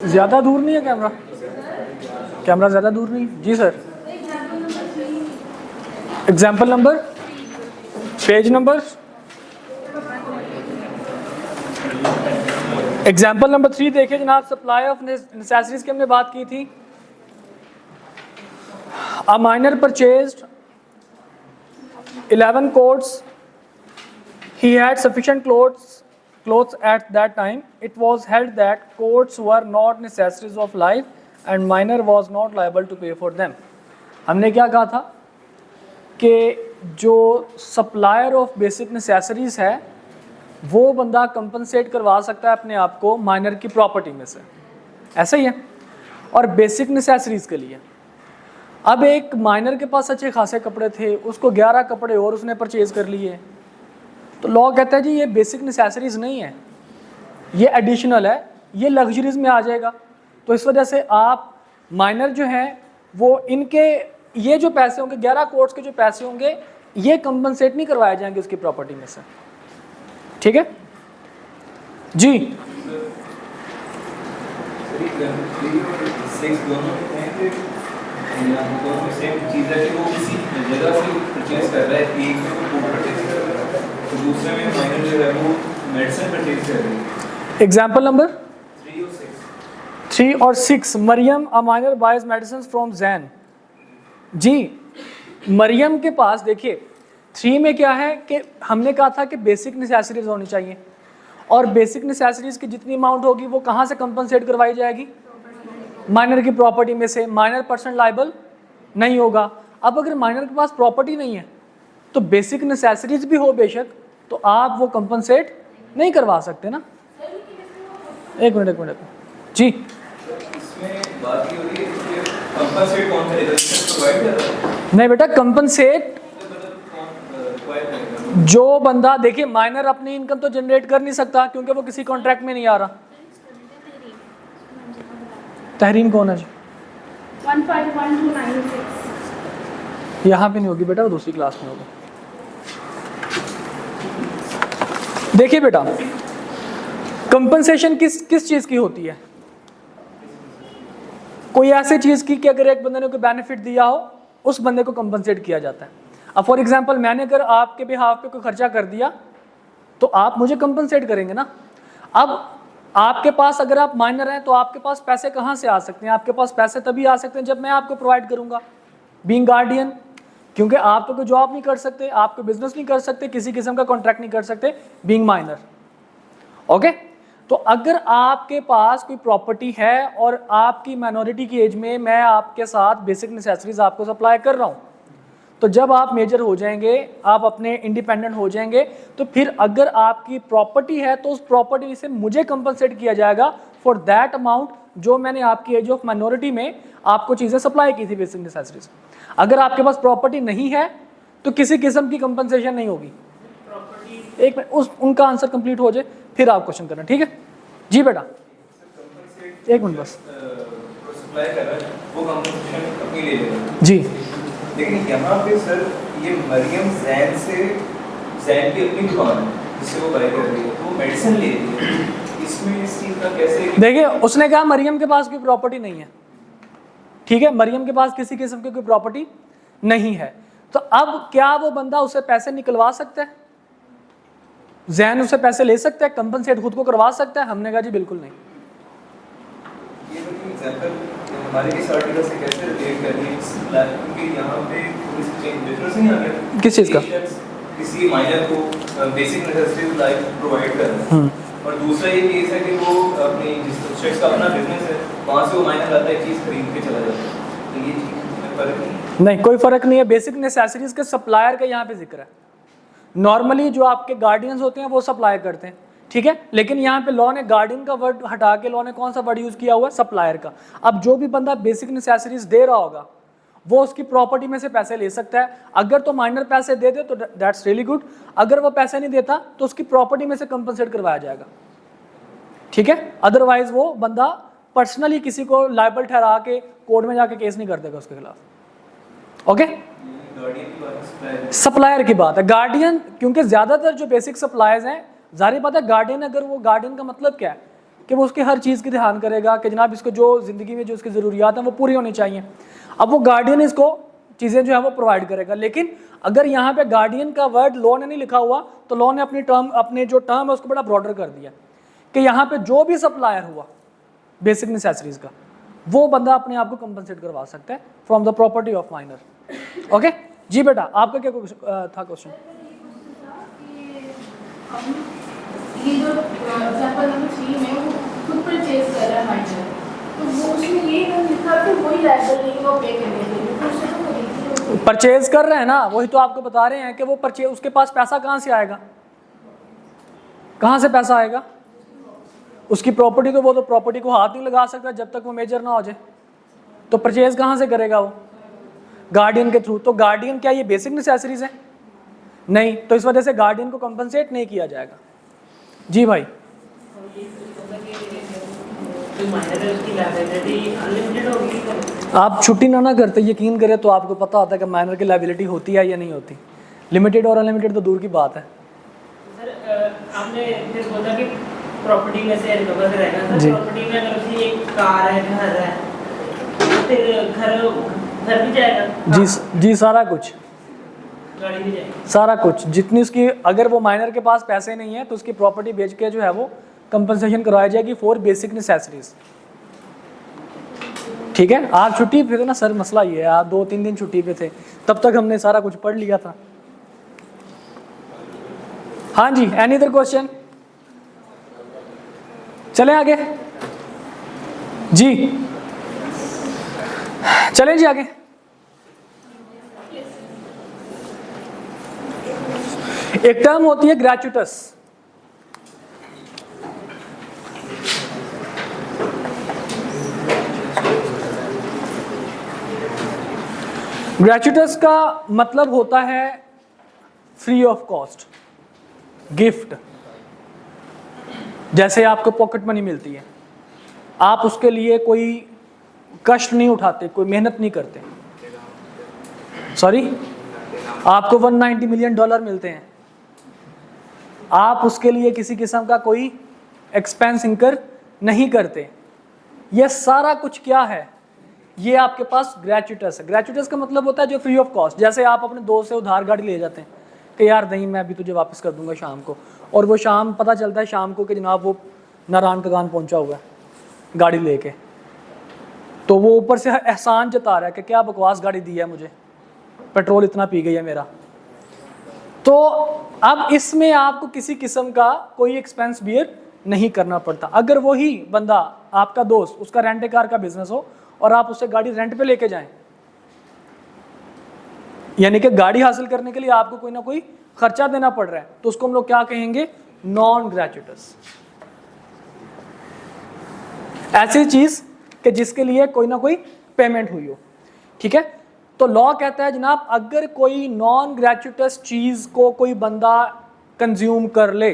ज़्यादा दूर नहीं है कैमरा? कैमरा ज़्यादा दूर नहीं? जी sir. Example number, page number, example number 3 देखिए जनाब। सप्लाई ऑफ नेसेसरीज की हमने बात की थी। A minor purchased 11 coats. He had sufficient clothes at that time. It was held that coats were not necessaries of life and minor was not liable to pay for them. हमने क्या कहा था कि जो सप्लायर ऑफ बेसिक नेसेसरीज है वो बंदा compensate करवा सकता है अपने आप को माइनर की प्रॉपर्टी में से, ऐसा ही है। और बेसिक नेसेसरीज के लिए अब एक माइनर के पास अच्छे खासे कपड़े थे, उसको 11 कपड़े और उसने परचेज कर लिए, तो लॉ कहता है जी ये बेसिक नेसेसरीज नहीं है, ये एडिशनल है, ये लग्जरीज में आ जाएगा। तो इस वजह से आप माइनर जो है वो इनके ये जो पैसे होंगे 11 कोट्स के जो पैसे होंगे ये कंपनसेट नहीं करवाए जाएंगे उसकी प्रॉपर्टी में से, ठीक है जी। सेम चीज़ है कि वो किसी जगह से परचेज कर रहा है, एक में वो कोट परचेज कर रहा है तो दूसरे में माइनर जो है वो मेडिसिन परचेज कर रही है। एग्जाम्पल नंबर 3 और 6। Maryam a minor buys medicine from Zain. जी मरियम के पास देखिए 3 में क्या है कि हमने कहा था कि बेसिक नेसेसरीज होनी चाहिए और बेसिक नेसेसरीज की जितनी अमाउंट होगी वो कहाँ से कंपनसेट करवाई जाएगी? माइनर की प्रॉपर्टी में से। माइनर पर्सन लायबल नहीं होगा। अब अगर माइनर के पास प्रॉपर्टी नहीं है तो बेसिक नेसेसरीज भी हो बेशक, तो आप वो कंपनसेट नहीं करवा सकते ना। एक मिनट जी। इसमें बात ये हो रही है कि कंपनसेट कौन करेगा? प्रोवाइड कर रहा है? नहीं बेटा, कंपनसेट जो बंदा देखिए माइनर अपनी इनकम तो जनरेट कर नहीं सकता क्योंकि वो किसी कॉन्ट्रैक्ट में नहीं आ रहा। तहरीम कौन है जी? 151296। यहाँ पे नहीं होगी बेटा, वो दूसरी क्लास में होगी। देखिए बेटा कंपनसेशन किस चीज़ की होती है? कोई ऐसी चीज़ की कि अगर एक बंदे ने कोई बेनिफिट दिया हो उस बंदे को कंपनसेट किया जाता है। अब फॉर एग्जांपल मैंने अगर आपके बिहाफ पे कोई खर्चा कर दिया तो आप मुझे कंपनसेट करेंगे ना। अब आपके पास अगर आप माइनर हैं तो आपके पास पैसे कहाँ से आ सकते हैं? आपके पास पैसे तभी आ सकते हैं जब मैं आपको प्रोवाइड करूँगा बीइंग गार्डियन, क्योंकि आप तो कोई जॉब नहीं कर सकते, आप कोई बिजनेस नहीं कर सकते, किसी किस्म का कॉन्ट्रैक्ट नहीं कर सकते बीइंग माइनर। ओके, तो अगर आपके पास कोई प्रॉपर्टी है और आपकी माइनॉरिटी की एज में मैं आपके साथ बेसिक नेसेसरीज आपको सप्लाई कर रहा हूँ, तो जब आप मेजर हो जाएंगे, आप अपने इंडिपेंडेंट हो जाएंगे, तो फिर अगर आपकी प्रॉपर्टी है तो उस प्रॉपर्टी से मुझे कंपनसेट किया जाएगा फॉर दैट अमाउंट जो मैंने आपकी एज ऑफ माइनॉरिटी में आपको चीज़ें सप्लाई की थी बेसिक नेसेसरीज। अगर आपके पास प्रॉपर्टी नहीं है तो किसी किस्म की कंपनसेशन नहीं होगी। एक मिनट उनका आंसर कंप्लीट हो जाए फिर आप क्वेश्चन करना, ठीक है जी बेटा? एक मिनट बस सप्लाई कर रहा है वो कंपनसेशन अपनी ले लेगा जी। लेकिन यहाँ पे सर ये मरियम जैन की अपनी दुकान है जिससे वो बाय कर रही है, तो वो मेडिसिन ले रही है, इसमें इस चीज़ का कैसे? देखिए उसने कहा मरियम के पास कोई प्रॉपर्टी नहीं है, ठीक है, मरियम के पास किसी किस्म की कोई प्रॉपर्टी नहीं है, तो अब क्या वो बंदा उसे पैसे निकलवा सकता है? जैन उसे पैसे ले सकता है, कंपनसेट खुद को करवा सकता है? हमने कहा जी बिल्कुल नहीं। ये एग्जांपल हमारे इस आर्टिकल से कैसे रिलेट करनी है? क्योंकि यहाँ पे डिफरेंस नहीं आ गया किस चीज़ का? किसी माइनर को बेसिक नेसेसिटीज लाइक प्रोवाइड करना और दूसरा ये केस है कि वो अपनी जिस शख्स का अपना बिजनेस है वहाँ से वो माइनर लाता है, चीज़ खरीद के चला जाता है, तो ये चीज़ में फर्क नहीं, कोई फर्क नहीं है। बेसिक नेसेसरीज के सप्लायर का यहाँ पे जिक्र है। नॉर्मली जो आपके गार्डियंस होते हैं वो सप्लाई करते हैं, ठीक है, लेकिन यहाँ पे लॉ ने गार्डियन का वर्ड हटा के लॉ ने कौन सा वर्ड यूज किया हुआ है? सप्लायर का। अब जो भी बंदा बेसिक नेसेसरीज दे रहा होगा वो उसकी प्रॉपर्टी में से पैसे ले सकता है। अगर तो माइनर पैसे दे दे तो दैट्स रियली गुड, अगर वो पैसे नहीं देता तो उसकी प्रॉपर्टी में से कंपनसेट करवाया जाएगा, ठीक है। अदरवाइज वो बंदा पर्सनली किसी को लायबल ठहरा के कोर्ट में जाके केस नहीं कर देगा उसके खिलाफ। ओके, सप्लायर की बात है। गार्डियन, क्योंकि ज्यादातर जो बेसिक सप्लायर्स हैं, जाहिर बात है गार्डियन, अगर वो गार्डियन का मतलब क्या है? कि वो उसकी हर चीज़ की ध्यान करेगा कि जनाब इसको जो ज़िंदगी में जो उसकी ज़रूरियात हैं वो पूरी होनी चाहिए। अब वो गार्डियन इसको चीज़ें जो है वो प्रोवाइड करेगा, लेकिन अगर यहाँ पे गार्डियन का वर्ड लॉ ने नहीं लिखा हुआ तो लॉ ने अपने जो टर्म है उसको बड़ा ब्रॉडर कर दिया कि यहाँ पे जो भी सप्लायर हुआ बेसिक नेसेसरीज का वो बंदा अपने आप को कंपनसेट करवा सकता है from the property of minor. Okay जी बेटा, आपका क्या था क्वेश्चन? ये जो एग्जांपल नंबर 3 में वो खुद परचेज कर रहा है माइनर, तो वो उसमें ये नहीं लिखा कि वही लायबल नहीं वो पे करने के लिए, तो उससे तो खरीद परचेज कर रहे हैं ना, वही तो आपको बता रहे हैं कि वो परचेज, उसके पास पैसा कहाँ से आएगा, कहाँ से पैसा आएगा? उसकी प्रॉपर्टी तो वो तो प्रॉपर्टी को हाथ नहीं लगा सकता जब तक वो मेजर ना हो जाए, तो परचेज कहाँ से करेगा वो? गार्डियन के थ्रू। तो गार्डियन क्या ये बेसिक नेसेसरीज है? नहीं, तो इस वजह से गार्डियन को कंपनसेट नहीं किया जाएगा। जी भाई, आप छुट्टी ना करते यकीन करें तो आपको पता होता है कि माइनर की लायबिलिटी होती है या नहीं होती। लिमिटेड और अनलिमिटेड तो दूर की बात है। सर आपने फिर बोला कि प्रॉपर्टी में से रिकवर रहेगा, सर प्रॉपर्टी में अगर उसकी एक कार है, घर है, तो फिर घर भी जाएगा? जी सारा कुछ, गाड़ी भी जाएगी, सारा कुछ, जितनी उसकी, अगर वो माइनर के पास पैसे नहीं है तो उसकी प्रॉपर्टी बेच के जो है वो कंपनसेशन करवाई जाएगी फॉर बेसिक नेसेसरीज। ठीक है, आप छुट्टी पे थे ना सर, मसला ये है आप 2-3 दिन छुट्टी पे थे, तब तक हमने सारा कुछ पढ़ लिया था। हाँ जी, एनी अदर क्वेश्चन? चलें आगे जी, चलें जी आगे। एक टर्म होती है ग्रेचुटस। ग्रेचुटस का मतलब होता है फ्री ऑफ कॉस्ट, गिफ्ट। जैसे आपको पॉकेट मनी मिलती है, आप उसके लिए कोई कष्ट नहीं उठाते, कोई मेहनत नहीं करते। सॉरी, आपको $190 मिलियन मिलते हैं, आप उसके लिए किसी किस्म का कोई एक्सपेंस इंकर नहीं करते। ये सारा कुछ क्या है? ये आपके पास ग्रेचुटस है। ग्रेचुटस का मतलब होता है जो फ्री ऑफ कॉस्ट। जैसे आप अपने दोस्त से उधार गाड़ी ले जाते हैं कि यार नहीं मैं अभी तुझे वापस कर दूंगा शाम को, और वो शाम पता चलता है शाम को कि जनाब वो नारायण कगान पहुंचा हुआ है गाड़ी लेके, तो वो ऊपर से एहसान जता रहा है कि क्या बकवास गाड़ी दी है मुझे, पेट्रोल इतना पी गई है मेरा। तो अब इसमें आपको किसी किस्म का कोई एक्सपेंस बियर नहीं करना पड़ता। अगर वही बंदा आपका दोस्त, उसका रेंट कार का बिजनेस हो और आप उससे गाड़ी रेंट पे लेके जाएं, यानी कि गाड़ी हासिल करने के लिए आपको कोई ना कोई खर्चा देना पड़ रहा है, तो उसको हम लोग क्या कहेंगे? नॉन ग्रेचुटस। ऐसी चीज कि जिसके लिए कोई ना कोई पेमेंट हुई हो। ठीक है, तो लॉ कहता है जनाब अगर कोई नॉन ग्रेचुटस चीज को कोई बंदा कंज्यूम कर ले,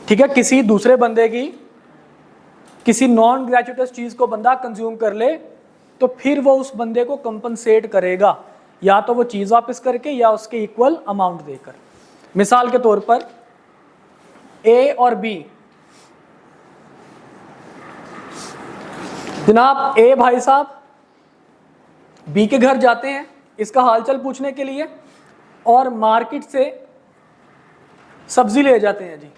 ठीक है, किसी दूसरे बंदे की किसी नॉन ग्रेचुटस चीज को बंदा कंज्यूम कर ले, तो फिर वो उस बंदे को कंपनसेट करेगा, या तो वो चीज वापस करके या उसके इक्वल अमाउंट देकर। मिसाल के तौर पर ए और बी, जनाब ए भाई साहब बी के घर जाते हैं इसका हालचाल पूछने के लिए, और मार्केट से सब्जी ले जाते हैं। जी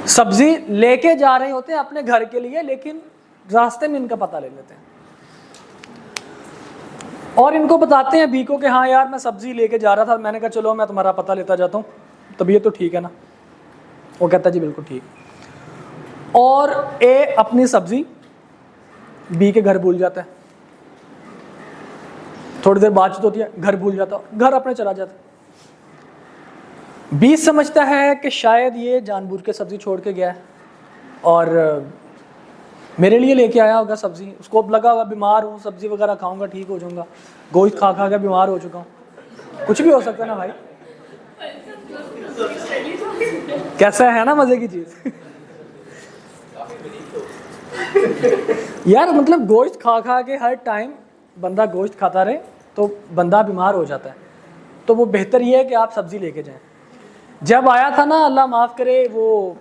सब्जी लेके जा रहे होते हैं अपने घर के लिए, लेकिन रास्ते में इनका पता ले लेते हैं और इनको बताते हैं बी को कि हाँ यार मैं सब्जी लेके जा रहा था, मैंने कहा चलो मैं तुम्हारा पता लेता जाता हूँ, तबीयत तो ठीक है ना? वो कहता है जी बिल्कुल ठीक। और ए अपनी सब्जी बी के घर भूल जाता है, थोड़ी देर बातचीत होती है, घर भूल जाता, घर अपने चला जाता। बी समझता है कि शायद ये जानबूझ के सब्जी छोड़ के गया है और मेरे लिए लेके आया होगा सब्जी, उसको लगा होगा बीमार हूँ, सब्जी वगैरह खाऊंगा ठीक हो जाऊंगा, गोश्त खा खा के बीमार हो चुका हूँ, कुछ भी हो सकता है ना भाई। कैसा है ना मजे की चीज यार, मतलब गोश्त खा खा के हर टाइम बंदा गोश्त खाता रहे तो बंदा बीमार हो जाता है, तो वो बेहतर ये है कि आप सब्जी लेके जाएं। जब आया था ना, अल्लाह माफ़ करे, वो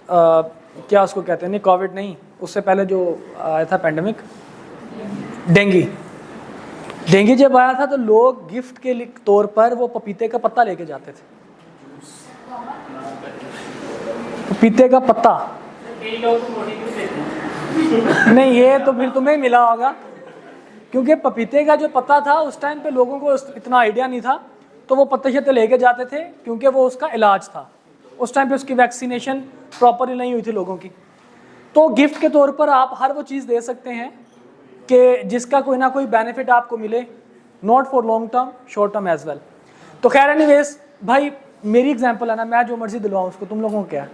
क्या उसको कहते हैं, नहीं कोविड नहीं, उससे पहले जो आया था पैंडमिक, डेंगू जब आया था तो लोग गिफ्ट के तौर पर वो पपीते का पत्ता लेके जाते थे। पपीते का पत्ता कई लोग मोटी भी देते हैं। नहीं, ये तो फिर तुम्हें मिला होगा, क्योंकि पपीते का जो पत्ता था उस टाइम पे लोगों को इतना आइडिया नहीं था, तो वो पत्ते शत्ते लेके जाते थे, क्योंकि वो उसका इलाज था। उस टाइम पे उसकी वैक्सीनेशन प्रॉपरली नहीं हुई थी लोगों की। तो गिफ्ट के तौर पर आप हर वो चीज़ दे सकते हैं कि जिसका कोई ना कोई बेनिफिट आपको मिले, not for long term, short term as well. तो खैर एनीवेज भाई, मेरी एग्जांपल है ना, मैं जो मर्जी दिलवाऊँ उसको, तुम लोगों को क्या है।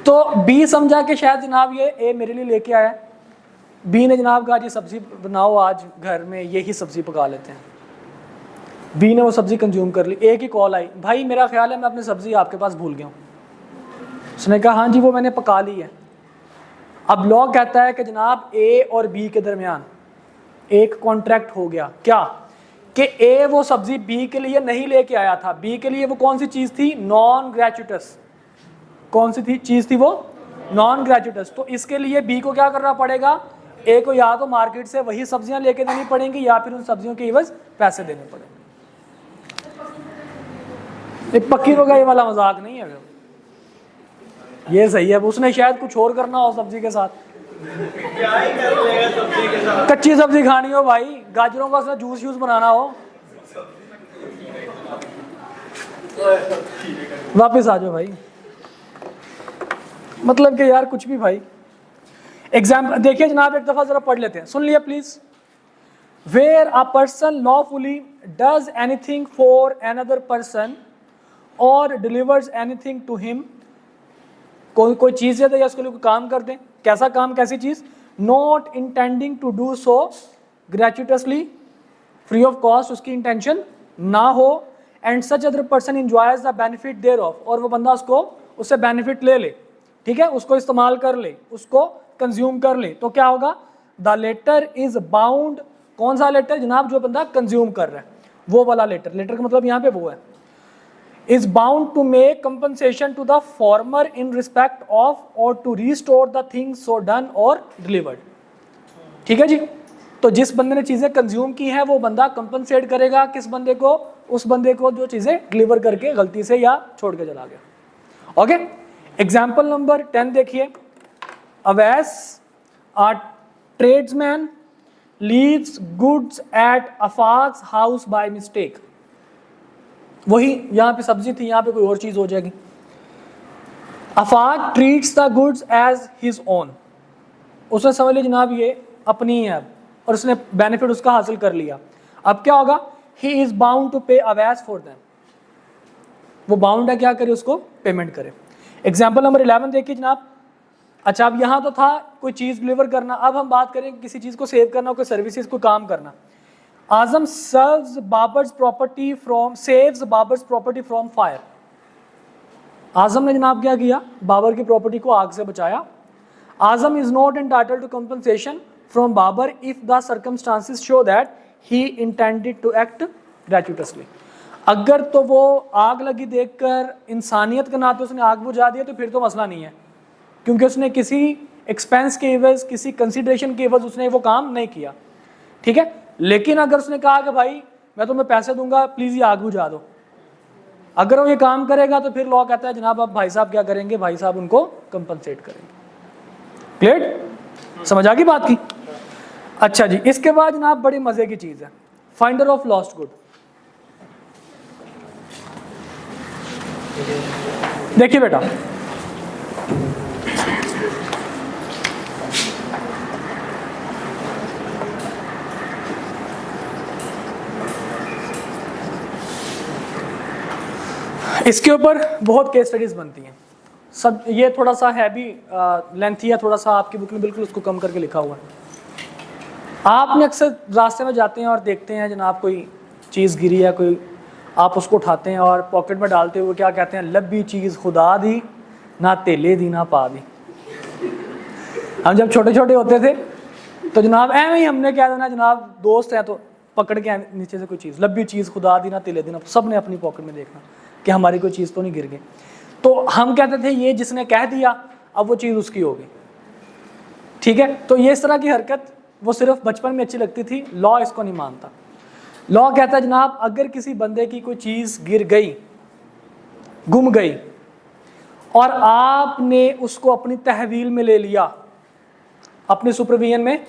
तो बी समझा कि शायद जनाब ये ए मेरे लिए लेके आया। बी ने जनाब कहा जी सब्ज़ी बनाओ आज घर में, यही सब्ज़ी पका लेते हैं। बी ने वो सब्ज़ी कंज्यूम कर ली। ए की कॉल आई, भाई मेरा ख्याल है मैं अपनी सब्ज़ी आपके पास भूल गया हूँ। उसने कहा हाँ जी वो मैंने पका ली है। अब लॉ कहता है कि जनाब ए और बी के दरमियान एक कॉन्ट्रैक्ट हो गया, क्या कि ए वो सब्ज़ी बी के लिए नहीं लेके आया था। बी के लिए वो कौन सी चीज़ थी? नॉन ग्रेचुटस। कौन सी चीज़ थी वो? नॉन ग्रेचुटस। तो इसके लिए बी को क्या करना पड़ेगा? ए को या तो मार्केट से वही सब्जियां लेके देनी पड़ेंगी या फिर उन सब्जियों के एवज पैसे देने पड़ेंगे। पक्की होगा, ये वाला मजाक नहीं है, ये सही है। उसने शायद कुछ और करना हो सब्जी के साथ, क्या ही कर लेगा सब्जी के साथ? कच्ची सब्जी खानी हो भाई, गाजरों का उसने जूस बनाना हो। वापिस आ जाओ भाई, मतलब कि यार कुछ भी भाई। एग्जाम्पल देखिए जनाब, एक दफा जरा पढ़ लेते हैं, सुन लिया please. Where a person lawfully does anything for another person or delivers anything to him, कोई चीज़ है या उसके लिए कोई काम कर दें, कैसा काम, कैसी चीज़, not intending to do so gratuitously, free of cost, उसकी इंटेंशन ना हो, and such other person enjoys the benefit thereof, और वो बंदा उसको उससे बेनिफिट ले ले, ठीक है, उसको इस्तेमाल कर ले, उसको कंज्यूम कर ले, तो क्या होगा? The latter is bound. कौन सा लेटर जनाब? जो बंदा कंज्यूम कर रहा है वो वाला लेटर। लेटर का मतलब यहाँ पे वो है, is bound to make compensation to the former in respect of or to restore the things so done or delivered। ठीक है जी। तो जिस बंदे ने चीज़ें कंज्यूम की हैं वो बंदा कंपनसेट करेगा किस बंदे को? उस बंदे को जो चीज़ें डिलीवर करके गलती से या छोड़ के चला गया। ओके, एग्जाम्पल नंबर 10 देखिए। Awais a tradesman leaves goods at Afaq's house by mistake. वही यहाँ पे सब्जी थी, यहाँ पे कोई और चीज हो जाएगी। Afaq treats the goods as his own, उसने समझ लिया जनाब ये अपनी ही है अब, और उसने बेनिफिट उसका हासिल कर लिया। अब क्या होगा? ही इज बाउंड टू पे अवैस फॉर देम, वो बाउंड है क्या करे? उसको पेमेंट करे। एग्जाम्पल नंबर 11 देखिए जनाब। अच्छा, अब यहाँ तो था कोई चीज़ डिलीवर करना, अब हम बात करें किसी चीज़ को सेव करना, कोई सर्विसेज को काम करना। Azam saves Babar's property from fire. Azam ने जनाब क्या किया? बाबर की प्रॉपर्टी को आग से बचाया। Azam is not entitled to compensation from Babar if the circumstances show that he intended to act gratuitously. अगर तो वो आग लगी देखकर इंसानियत के नाते उसने आग बुझा दिया तो फिर तो मसला नहीं है, क्योंकि उसने किसी एक्सपेंस के एवज, किसी कंसिडरेशन के एवज उसने वो काम नहीं किया, ठीक है। लेकिन अगर उसने कहा कि भाई मैं तुम्हें पैसे दूंगा, प्लीज़ ये आग बुझा दो, अगर वो ये काम करेगा तो फिर लॉ कहता है जनाब अब भाई साहब क्या करेंगे? भाई साहब उनको कंपनसेट करेंगे। क्लियर? समझ आ गई बात की? अच्छा जी, इसके बाद जनाब बड़ी मजे की चीज़ है, फाइंडर ऑफ लॉस्ट गुड। देखिए बेटा, इसके ऊपर बहुत केस स्टडीज बनती हैं सब। ये थोड़ा सा है भी लेंथी है थोड़ा सा, आपकी बुक में बिल्कुल उसको कम करके लिखा हुआ है। आपने अक्सर रास्ते में जाते हैं और देखते हैं जनाब कोई चीज़ गिरी है, कोई आप उसको उठाते हैं और पॉकेट में डालते हुए क्या कहते हैं? लब्बी चीज़ खुदा दी, ना तेले दी ना पा दी। हम जब छोटे छोटे होते थे तो जनाब ऐਵੇਂ ही हमने क्या देना, जनाब दोस्त हैं तो पकड़ के नीचे से कोई चीज़, लब्बी चीज़ खुदा दी ना तेले दी ना, सब ने अपनी पॉकेट में देखना। कि हमारी कोई चीज़ तो नहीं गिर गई। तो हम कहते थे ये जिसने कह दिया अब वो चीज़ उसकी होगी, ठीक है। तो ये इस तरह की हरकत वो सिर्फ बचपन में अच्छी लगती थी, लॉ इसको नहीं मानता। लॉ कहता है जनाब अगर किसी बंदे की कोई चीज़ गिर गई, गुम गई, और आपने उसको अपनी तहवील में ले लिया, अपने सुपरविजन में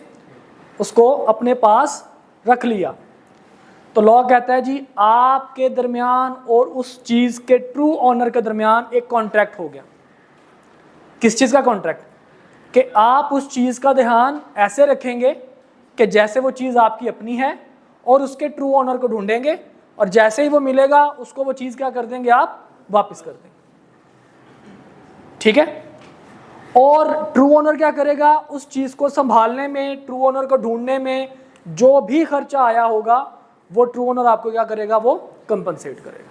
उसको अपने पास रख लिया, तो लॉ कहता है जी आपके दरमियान और उस चीज़ के ट्रू ऑनर के दरमियान एक कॉन्ट्रैक्ट हो गया। किस चीज़ का कॉन्ट्रैक्ट? कि आप उस चीज़ का ध्यान ऐसे रखेंगे कि जैसे वो चीज़ आपकी अपनी है, और उसके ट्रू ऑनर को ढूंढेंगे, और जैसे ही वो मिलेगा उसको वो चीज़ क्या कर देंगे, आप वापस कर देंगे, ठीक है। और ट्रू ऑनर क्या करेगा, उस चीज़ को संभालने में, ट्रू ऑनर को ढूंढने में जो भी खर्चा आया होगा वो ट्रू ऑनर आपको क्या करेगा, वो कंपनसेट करेगा।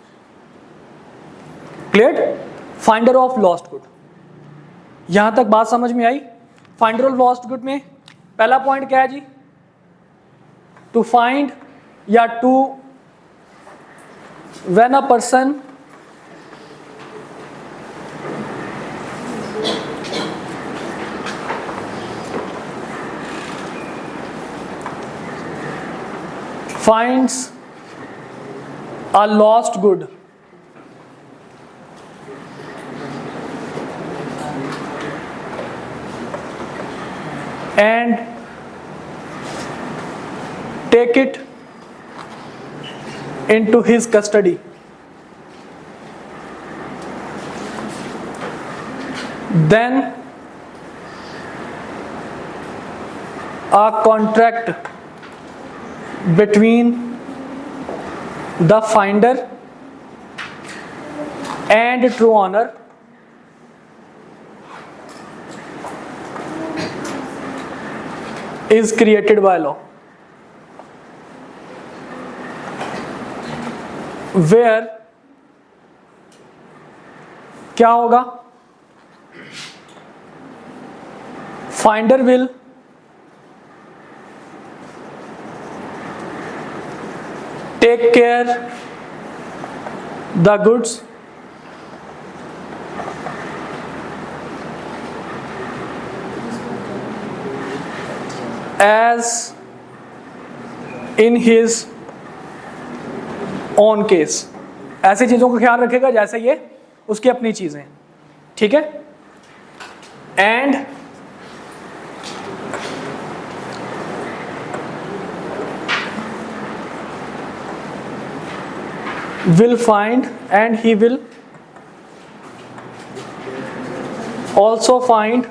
Clear? Finder of lost good, यहां तक बात समझ में आई। फाइंडर ऑफ लॉस्ट गुड में पहला पॉइंट क्या है जी, टू फाइंड या to when a person finds a lost good and take it into his custody, then a contract between the finder and true owner is created by law, where क्या होगा, finder will take care the goods as in his own case, ऐसी चीज़ों का ख्याल रखेगा जैसे ये उसकी अपनी चीज़ें, ठीक है। And will find, and he will also find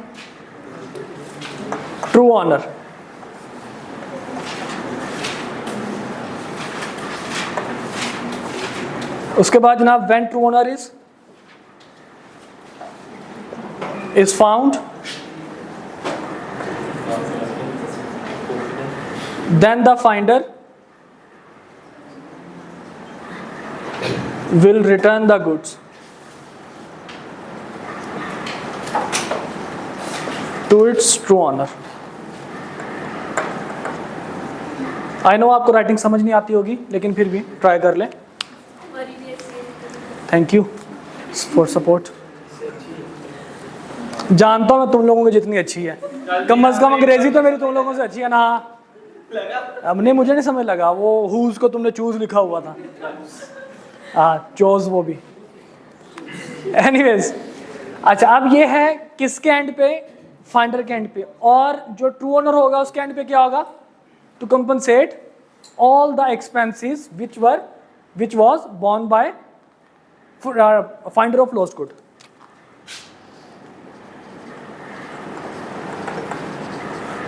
true owner. उसके बाद जनाब when true owner is found, then the finder will return the goods to its true owner. I know आपको राइटिंग समझ नहीं आती होगी, लेकिन फिर भी ट्राई कर लें। Thank you for support. जानता हूँ मैं तुम लोगों की जितनी अच्छी है, कम से कम अंग्रेजी तो मेरी तुम लोगों से अच्छी है ना। अब नहीं, मुझे नहीं समझ लगा, वो हुज को तुमने चूज लिखा हुआ था, चोज वो भी। एनीवेज, अच्छा अब ये है किसके एंड पे, फाइंडर के एंड पे, और जो ट्रू ओनर होगा उसके एंड पे क्या होगा, to compensate all the expenses which was borne by finder of lost good.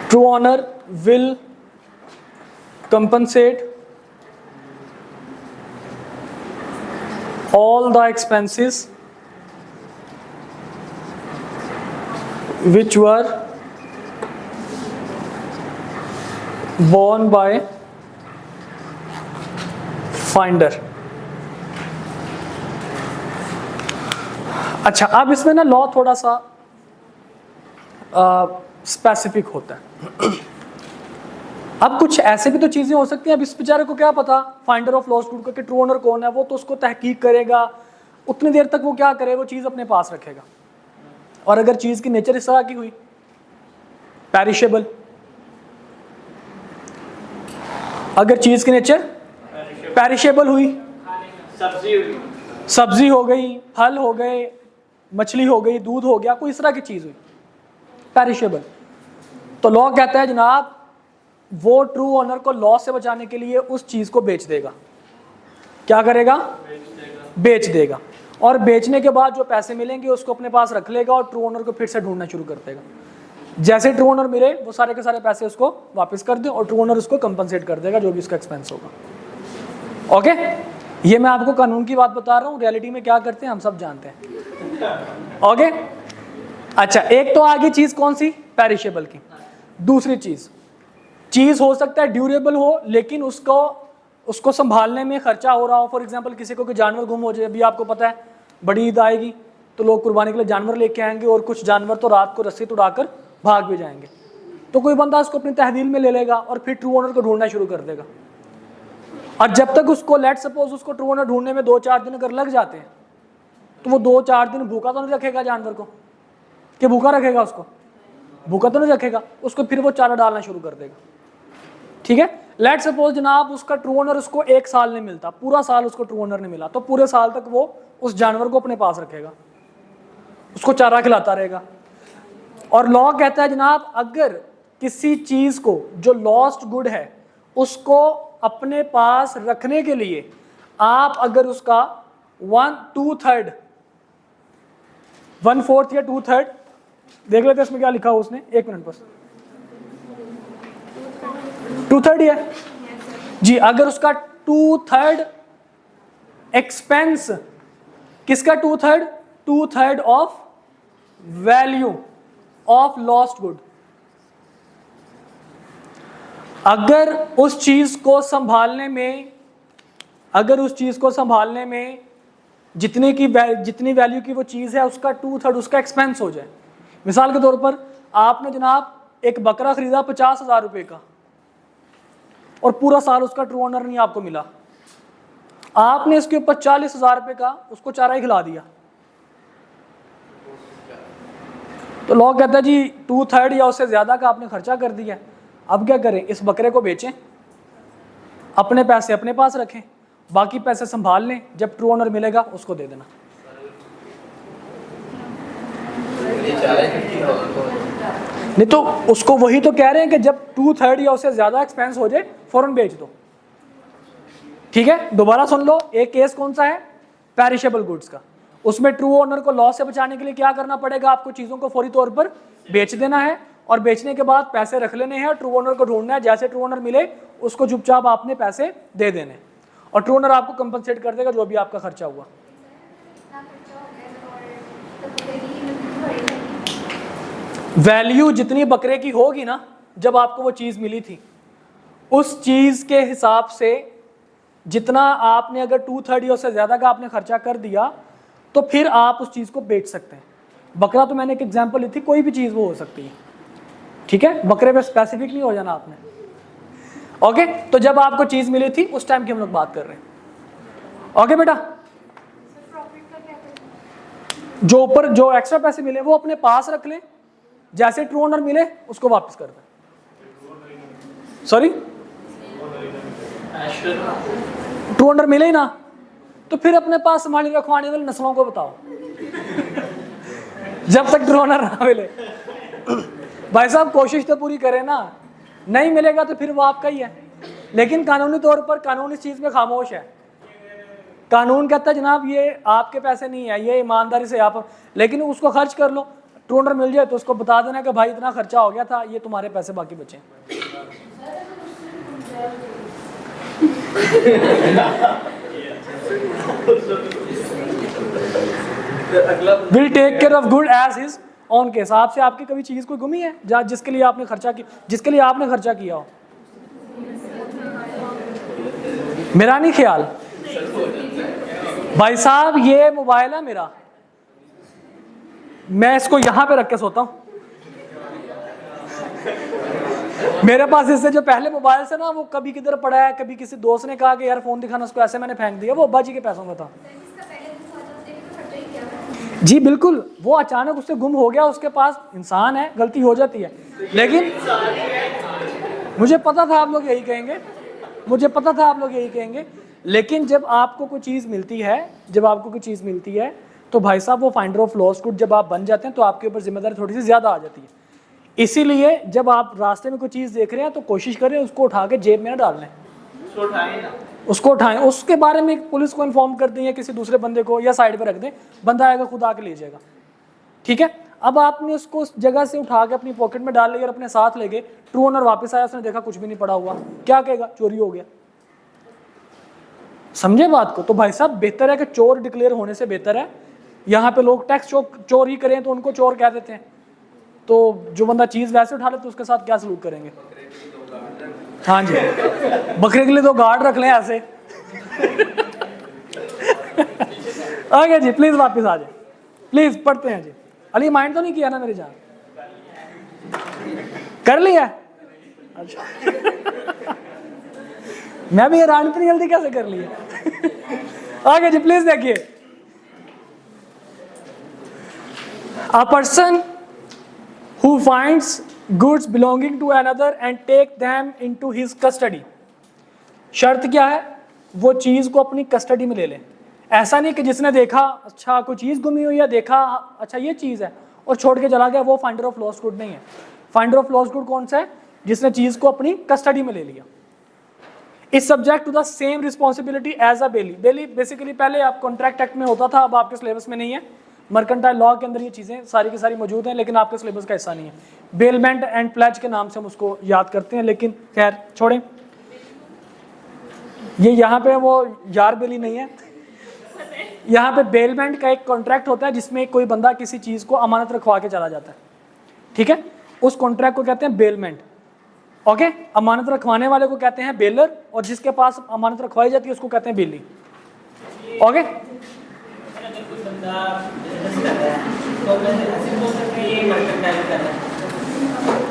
True owner will compensate all the expenses which were borne by finder. अच्छा, अब इसमें ना लॉ थोड़ा सा स्पेसिफिक होता है। अब कुछ ऐसे भी तो चीज़ें हो सकती हैं, अब इस बेचारे को क्या पता फाइंडर ऑफ लॉस्ट गुड का कि ट्रू ओनर कौन है, वो तो उसको तहकीक करेगा, उतनी देर तक वो क्या करे, वो चीज़ अपने पास रखेगा। और अगर चीज़ की नेचर इस तरह की हुई, पेरिशेबल, अगर चीज़ की नेचर पेरिशेबल हुई, सब्जी हो गई, फल हो गए, मछली हो गई, दूध हो गया, कोई इस तरह की चीज़ हुई पेरिशेबल, तो लॉ कहता है जनाब वो ट्रू ओनर को लॉस से बचाने के लिए उस चीज़ को बेच देगा। क्या करेगा? बेच देगा। और बेचने के बाद जो पैसे मिलेंगे उसको अपने पास रख लेगा और ट्रू ओनर को फिर से ढूंढना शुरू कर देगा। जैसे ट्रू ओनर मिले वो सारे के सारे पैसे उसको वापस कर दे और ट्रू ओनर उसको कंपनसेट कर देगा जो भी उसका एक्सपेंस होगा। ओके, ये मैं आपको कानून की बात बता रहा हूँ, रियलिटी में क्या करते हैं हम सब जानते हैं। ओके, अच्छा, एक तो आगे चीज़ कौन सी? पेरिशेबल की। दूसरी चीज़ हो सकता है ड्यूरेबल हो लेकिन उसको संभालने में खर्चा हो रहा हो। फॉर एग्जांपल किसी को कोई जानवर गुम हो जाए, अभी आपको पता है बड़ी ईद आएगी तो लोग कुर्बानी के लिए जानवर लेके आएंगे और कुछ जानवर तो रात को रस्सी उड़ाकर भाग भी जाएंगे, तो कोई बंदा उसको अपनी तहवील में ले लेगा और फिर ट्रू ओनर को ढूंढना शुरू कर देगा। और जब तक उसको लेट सपोज उसको ट्रू ओनर ढूंढने में 2-4 दिन अगर लग जाते हैं तो वो 2-4 दिन भूखा तो नहीं रखेगा जानवर को, कि भूखा रखेगा उसको? भूखा तो नहीं रखेगा उसको, फिर वो चारा डालना शुरू कर देगा। ठीक है, लेट सपोज जनाब उसका ट्रू ओनर उसको 1 साल नहीं मिलता, पूरा साल उसको ट्रू ओनर नहीं मिला, तो पूरे साल तक वो उस जानवर को अपने पास रखेगा, उसको चारा खिलाता रहेगा। और लॉ कहता है जनाब अगर किसी चीज को जो लॉस्ट गुड है उसको अपने पास रखने के लिए आप अगर उसका 1/2 1/4 या 2/3 देख लेते इसमें क्या लिखा हो उसने, 1 मिनट बस, 2/3 है जी। अगर उसका 2/3 एक्सपेंस, किसका 2/3? 2/3 of value of lost good. अगर उस चीज को संभालने में जितनी वैल्यू की वो चीज है उसका 2/3 उसका एक्सपेंस हो जाए। मिसाल के तौर पर आपने जनाब एक बकरा खरीदा 50,000 रुपए का और पूरा साल उसका ट्रू ओनर नहीं आपको मिला, आपने इसके ऊपर 40,000 रुपए का उसको चारा ही खिला दिया, तो लॉ कहता है जी 2/3 या उससे ज्यादा का आपने खर्चा कर दिया। अब क्या करें? इस बकरे को बेचें, अपने पैसे अपने पास रखें, बाकी पैसे संभाल लें, जब ट्रू ओनर मिलेगा उसको दे देना। नहीं तो उसको वही तो कह रहे हैं कि जब 2/3 या उससे ज्यादा एक्सपेंस हो जाए फौरन बेच दो। ठीक है, दोबारा सुन लो, एक केस कौन सा है? पेरिशेबल गुड्स का। उसमें ट्रू ओनर को लॉस से बचाने के लिए क्या करना पड़ेगा? आपको चीजों को फौरी तौर पर बेच देना है और बेचने के बाद पैसे रख लेने हैं और ट्रू ओनर को ढूंढना है। जैसे ट्रू ओनर मिले उसको चुपचाप आपने पैसे दे देने और ट्रू ओनर आपको कंपनसेट कर देगा जो भी आपका खर्चा हुआ। वैल्यू जितनी बकरे की होगी ना जब आपको वो चीज मिली थी, उस चीज के हिसाब से जितना आपने अगर 2/3 या उससे ज्यादा का आपने खर्चा कर दिया तो फिर आप उस चीज को बेच सकते हैं। बकरा तो मैंने एक एग्जांपल ली थी, कोई भी चीज वो हो सकती है। ठीक है, बकरे पे स्पेसिफिक नहीं हो जाना आपने। ओके, तो जब आपको चीज मिली थी उस टाइम की हम लोग बात कर रहे हैं। ओके बेटा, जो ऊपर जो एक्स्ट्रा पैसे मिले वो अपने पास रख लें, जैसे ट्रू ओनर मिले उसको वापस कर दें। सॉरी, ट्रू ओनर मिले ही ना तो फिर अपने पास संभाली रखवाने वाली नस्लों को बताओ जब तक ट्रू ओनर ना मिले। भाई साहब कोशिश तो पूरी करें ना, नहीं मिलेगा तो फिर वो आपका ही है। लेकिन कानूनी तौर पर कानून इस चीज में खामोश है। कानून कहता है जनाब ये आपके पैसे नहीं है, ये ईमानदारी से आप, लेकिन उसको खर्च कर लो। ट्रू ओनर मिल जाए तो उसको बता देना कि भाई इतना खर्चा हो गया था, ये तुम्हारे पैसे बाकी बचे। Will take care of good as his own case. आपसे आपकी कभी चीज कोई गुमी है जिसके लिए आपने खर्चा किया हो? मेरा नहीं ख्याल भाई साहब, ये मोबाइल है मेरा, मैं इसको यहां पे रख के सोता हूं। मेरे पास इससे जो पहले मोबाइल से ना वो कभी किधर पड़ा है, कभी किसी दोस्त ने कहा कि यार फोन दिखाना, उसको ऐसे मैंने फेंक दिया, वो अब्बा जी के पैसों में था। जी बिल्कुल, वो अचानक उससे गुम हो गया, उसके पास इंसान है, गलती हो जाती है, लेकिन मुझे पता था आप लोग यही कहेंगे, मुझे पता था आप लोग यही कहेंगे, लेकिन जब आपको कोई चीज़ मिलती है, जब आपको कोई चीज़ मिलती है तो भाई साहब वो फाइंडर ऑफ लॉस्ट गुड जब आप बन जाते हैं तो आपके ऊपर जिम्मेदारी थोड़ी सी ज़्यादा आ जाती है। इसीलिए जब आप रास्ते में कोई चीज़ देख रहे हैं तो कोशिश करें उसको उठा के जेब में ना डाल लें, उसको उठाएं, उसके बारे में पुलिस को इन्फॉर्म कर दें या किसी दूसरे बंदे को, या साइड पे रख दें, बंदा आएगा खुद आके ले जाएगा, ठीक है। अब आपने उसको उस जगह से उठा के अपनी पॉकेट में डाल लिया और अपने साथ ले गए, ट्रू ओनर वापस आया, उसने देखा कुछ भी नहीं पड़ा हुआ, क्या कहेगा? चोरी हो गया। समझे बात को? तो भाई साहब बेहतर है कि चोर डिक्लेयर होने से बेहतर है, यहाँ पे लोग टैक्स चोरी करें तो उनको चोर कह देते हैं, तो जो बंदा चीज़ वैसे उठा ले तो उसके साथ क्या सलूक करेंगे? हाँ जी, बकरे के लिए तो गार्ड रख लें ऐसे। आगे जी प्लीज वापस आ जाए, प्लीज पढ़ते हैं जी। अली माइंड तो नहीं किया ना मेरी जान? कर लिया? अच्छा मैं भी हैरान, इतनी जल्दी कैसे कर लिया? आगे जी प्लीज देखिए। A person who finds goods belonging to another and take them into his custody। शर्त क्या है? वो चीज़ को अपनी कस्टडी में ले लें। ऐसा नहीं कि जिसने देखा अच्छा कोई चीज़ गुमी हुई है, देखा अच्छा ये चीज़ है और छोड़ के चला गया, वो फाइंडर ऑफ लॉस्ट गुड नहीं है। फाइंडर ऑफ लॉस्ट गुड कौन सा है? जिसने चीज़ को अपनी कस्टडी में ले लिया। Is subject to the same responsibility as a bailee. Bailee basically पहले आप कॉन्ट्रैक्ट एक्ट में होता था, अब आपके सिलेबस में नहीं है। मर्केंटाइल लॉ के अंदर ये चीज़ें सारी की सारी मौजूद हैं, लेकिन आपके सिलेबस का हिस्सा नहीं है। बेलमेंट एंड प्लेज के नाम से हम उसको याद करते हैं, लेकिन खैर छोड़ें, ये यहाँ पे वो यार बेली नहीं है। यहाँ पे बेलमेंट का एक कॉन्ट्रैक्ट होता है जिसमें कोई बंदा किसी चीज़ को अमानत रखवा के चला जाता है, ठीक है, उस कॉन्ट्रैक्ट को कहते हैं बेलमेंट। ओके, अमानत रखवाने वाले को कहते हैं बेलर, और जिसके पास अमानत रखवाई जाती है उसको कहते हैं बेली। ओके,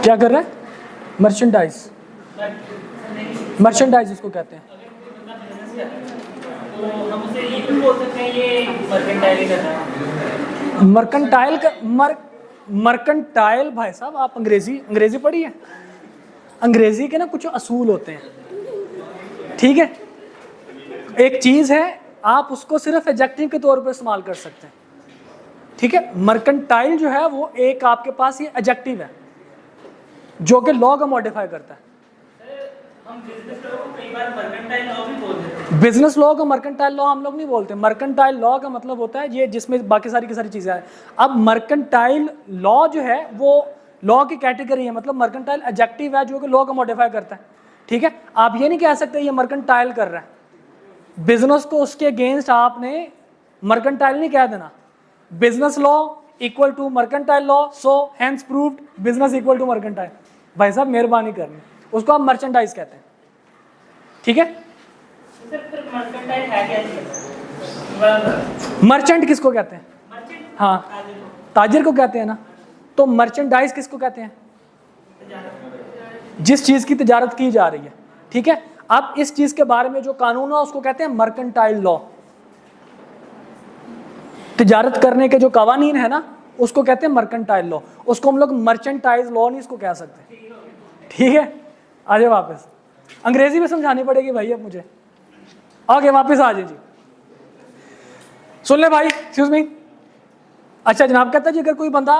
क्या कर रहा है? मर्चेंडाइज, मर्चेंडाइज इसको कहते हैं। मर्केंटाइल का मर्केंटाइल भाई साहब आप अंग्रेजी पढ़ी है? अंग्रेजी के ना कुछ असूल होते हैं, ठीक है। एक चीज़ है आप उसको सिर्फ एडजेक्टिव के तौर पर इस्तेमाल कर सकते हैं, ठीक है। मर्केंटाइल जो है वो एक आपके पास ये एडजेक्टिव है जो कि लॉ का मॉडिफाई करता है। हम बिजनेस लॉ को कई बार मर्केंटाइल लॉ भी बोल देते हैं। बिजनेस लॉ को मर्केंटाइल लॉ हम लोग नहीं बोलते। मर्केंटाइल लॉ का मतलब होता है ये जिसमें बाकी सारी की सारी चीज़ें हैं। अब मर्केंटाइल लॉ जो है वो लॉ की कैटेगरी है, मतलब मर्केंटाइल एडजेक्टिव है जो कि लॉ का मॉडिफाई करता है, ठीक है। आप ये नहीं कह सकते ये मर्केंटाइल कर रहा है, बिजनेस को उसके अगेंस्ट आपने मर्केंटाइल नहीं कह देना। Business law equal to mercantile law, so hence proved business equal to mercantile. भाई साहब मेहरबानी करनी, उसको आप मर्चेंडाइज कहते हैं, ठीक है। मर्केंटाइल है क्या? मर्चेंट किसको कहते हैं? हाँ, ताजिर को कहते हैं ना। तो मर्चेंडाइज किसको कहते हैं? जिस चीज की तिजारत की जा रही है, ठीक है। अब इस चीज के बारे में जो कानून है उसको कहते हैं मर्केंटाइल लॉ। तिजारत करने के जो कवानीन है ना उसको कहते हैं मर्केंटाइल लॉ। उसको हम लोग मर्चेंटाइज लॉ नहीं इसको कह सकते, ठीक है। आ जाए वापस, अंग्रेजी में समझानी पड़ेगी भाई अब मुझे। आगे वापस आ जाए जी, सुन ले भाई, एक्सक्यूज मी। अच्छा जनाब कहता है जी अगर कोई बंदा